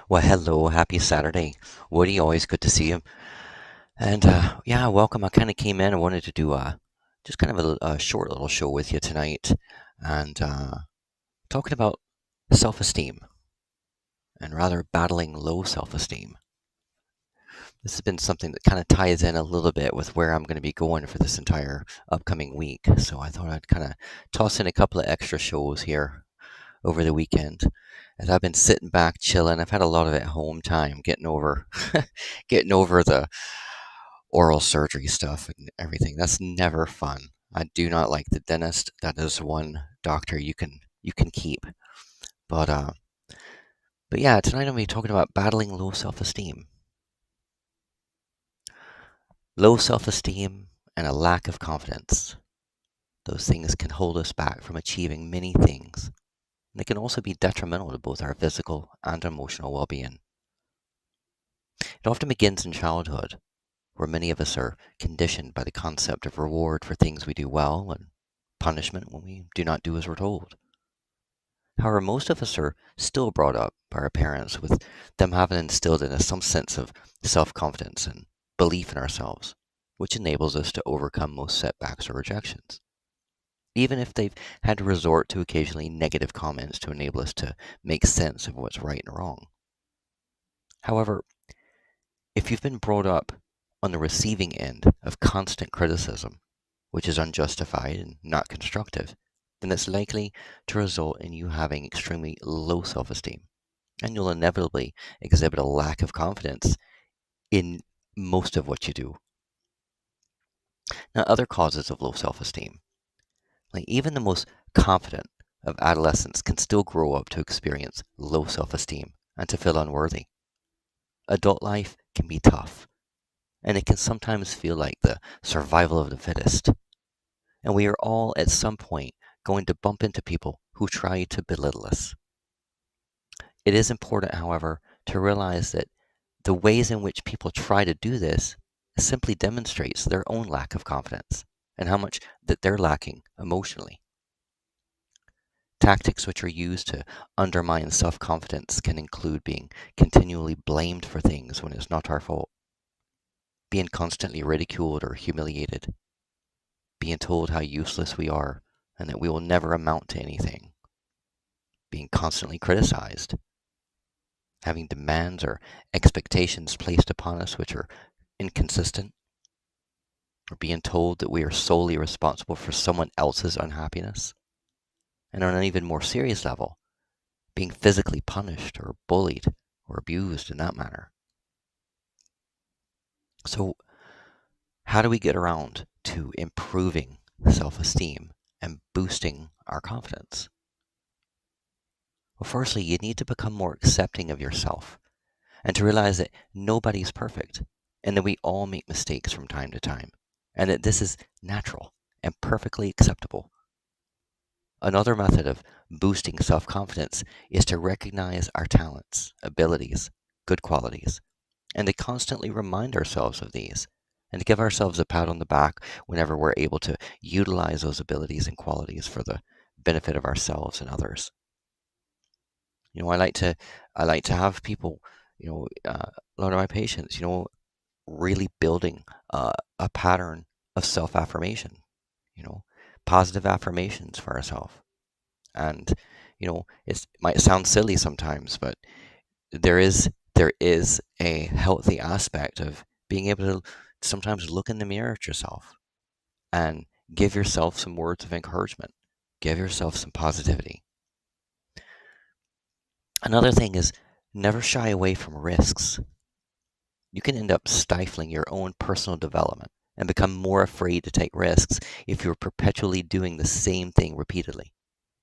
Well, hello, happy Saturday. Woody, always good to see you. And yeah, welcome. I kind of came in. I wanted to do just kind of a short little show with you tonight and talking about self esteem and rather battling low self esteem. This has been something that kind of ties in a little bit with where I'm going to be going for this entire upcoming week. So I thought I'd kind of toss in a couple of extra shows here over the weekend as I've been sitting back chilling. I've had a lot of at home time getting over getting over the oral surgery stuff and everything. That's never fun. I do not like the dentist. That is one doctor you can keep. But yeah, tonight I'm going to be talking about battling low self-esteem. Low self-esteem and a lack of confidence. Those things can hold us back from achieving many things. And they can also be detrimental to both our physical and emotional well-being. It often begins in childhood, where many of us are conditioned by the concept of reward for things we do well and punishment when we do not do as we're told. However, most of us are still brought up by our parents with them having instilled in us some sense of self-confidence and belief in ourselves, which enables us to overcome most setbacks or rejections, even if they've had to resort to occasionally negative comments to enable us to make sense of what's right and wrong. However, if you've been brought up on the receiving end of constant criticism, which is unjustified and not constructive, then it's likely to result in you having extremely low self-esteem, and you'll inevitably exhibit a lack of confidence in most of what you do. Now, other causes of low self-esteem, like even the most confident of adolescents can still grow up to experience low self-esteem and to feel unworthy. Adult life can be tough, and it can sometimes feel like the survival of the fittest. And we are all at some point going to bump into people who try to belittle us. It is important, however, to realize that the ways in which people try to do this simply demonstrates their own lack of confidence and how much that they're lacking emotionally. Tactics which are used to undermine self-confidence can include being continually blamed for things when it's not our fault, being constantly ridiculed or humiliated, being told how useless we are and that we will never amount to anything, being constantly criticized, having demands or expectations placed upon us which are inconsistent, or being told that we are solely responsible for someone else's unhappiness, and on an even more serious level, being physically punished or bullied or abused in that manner. So, how do we get around to improving self-esteem and boosting our confidence? Well, firstly, you need to become more accepting of yourself and to realize that nobody's perfect and that we all make mistakes from time to time and that this is natural and perfectly acceptable. Another method of boosting self-confidence is to recognize our talents, abilities, good qualities, and to constantly remind ourselves of these and to give ourselves a pat on the back whenever we're able to utilize those abilities and qualities for the benefit of ourselves and others. I like to have people, a lot of my patients, really building a pattern of self-affirmation, you know, positive affirmations for ourselves. And it might sound silly sometimes, but there is a healthy aspect of being able to sometimes look in the mirror at yourself and give yourself some words of encouragement, give yourself some positivity. Another thing is never shy away from risks. You can end up stifling your own personal development and become more afraid to take risks if you're perpetually doing the same thing repeatedly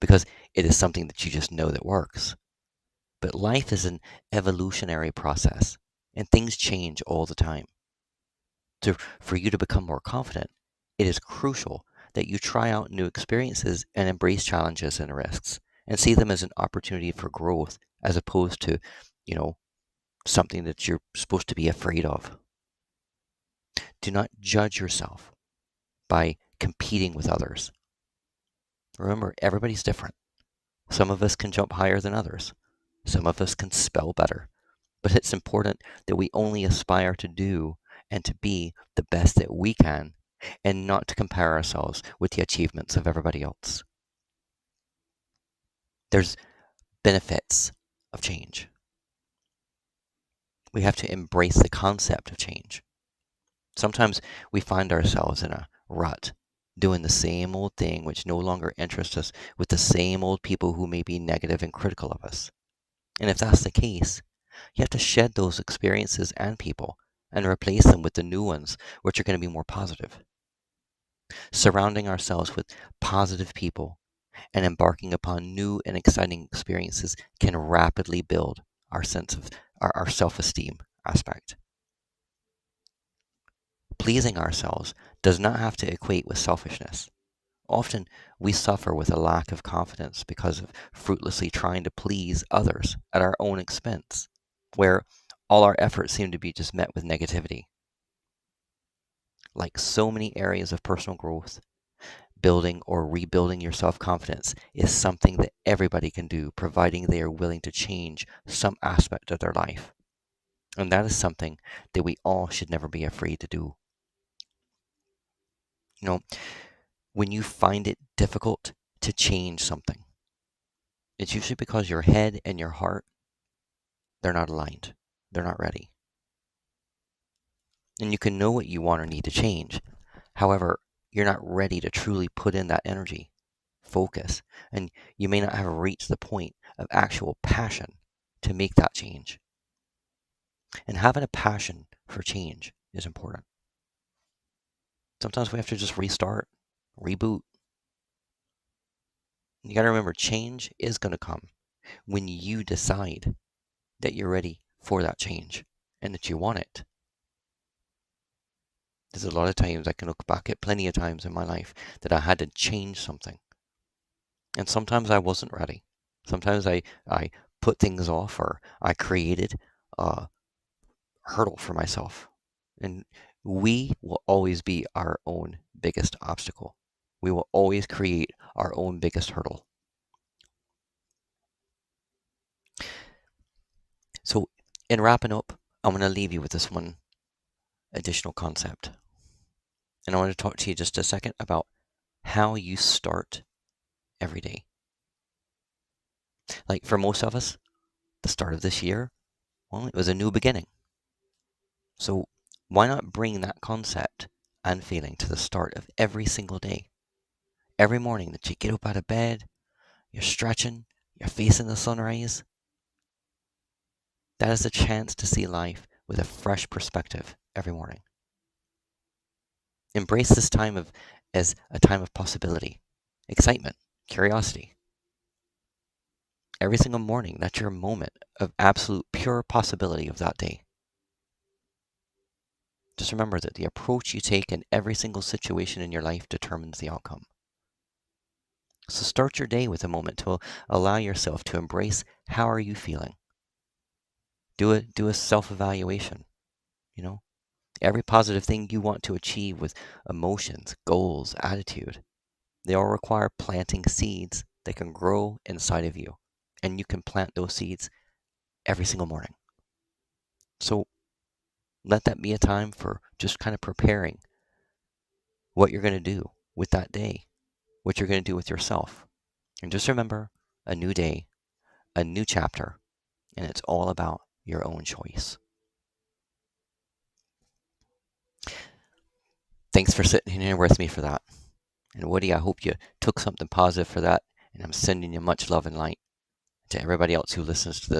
because it is something that you just know that works. But life is an evolutionary process and things change all the time. For you to become more confident, it is crucial that you try out new experiences and embrace challenges and risks and see them as an opportunity for growth as opposed to, you know, something that you're supposed to be afraid of. Do not judge yourself by competing with others. Remember, everybody's different. Some of us can jump higher than others. Some of us can spell better. But it's important that we only aspire to do and to be the best that we can and not to compare ourselves with the achievements of everybody else. There's benefits of change. We have to embrace the concept of change. Sometimes we find ourselves in a rut, doing the same old thing which no longer interests us with the same old people who may be negative and critical of us. And if that's the case, you have to shed those experiences and people and replace them with the new ones, which are going to be more positive. Surrounding ourselves with positive people and embarking upon new and exciting experiences can rapidly build our sense of our self-esteem aspect. Pleasing ourselves does not have to equate with selfishness. Often we suffer with a lack of confidence because of fruitlessly trying to please others at our own expense, where all our efforts seem to be just met with negativity. Like so many areas of personal growth, building or rebuilding your self-confidence is something that everybody can do, providing they are willing to change some aspect of their life. And that is something that we all should never be afraid to do. You know, when you find it difficult to change something, it's usually because your head and your heart, they're not aligned. They're not ready. And you can know what you want or need to change. However, you're not ready to truly put in that energy, focus, and you may not have reached the point of actual passion to make that change. And having a passion for change is important. Sometimes we have to just restart, reboot. You got to remember, change is going to come when you decide that you're ready for that change and that you want it. There's a lot of times I can look back at plenty of times in my life that I had to change something. And sometimes I wasn't ready. Sometimes I put things off, or I created a hurdle for myself. And we will always be our own biggest obstacle. We will always create our own biggest hurdle. So, in wrapping up, I'm going to leave you with this one additional concept. And I want to talk to you just a second about how you start every day. Like for most of us, the start of this year, well, it was a new beginning. So why not bring that concept and feeling to the start of every single day? Every morning that you get up out of bed, you're stretching, you're facing the sunrise. That is a chance to see life with a fresh perspective every morning. Embrace this time as a time of possibility, excitement, curiosity. Every single morning, that's your moment of absolute pure possibility of that day. Just remember that the approach you take in every single situation in your life determines the outcome. So start your day with a moment to allow yourself to embrace how are you feeling. Do a self-evaluation, you know? Every positive thing you want to achieve with emotions, goals, attitude, they all require planting seeds that can grow inside of you. And you can plant those seeds every single morning. So let that be a time for just kind of preparing what you're going to do with that day, what you're going to do with yourself. And just remember, a new day, a new chapter, and it's all about your own choice. Thanks for sitting here with me for that. And Woody, I hope you took something positive for that. And I'm sending you much love and light. To everybody else who listens to this.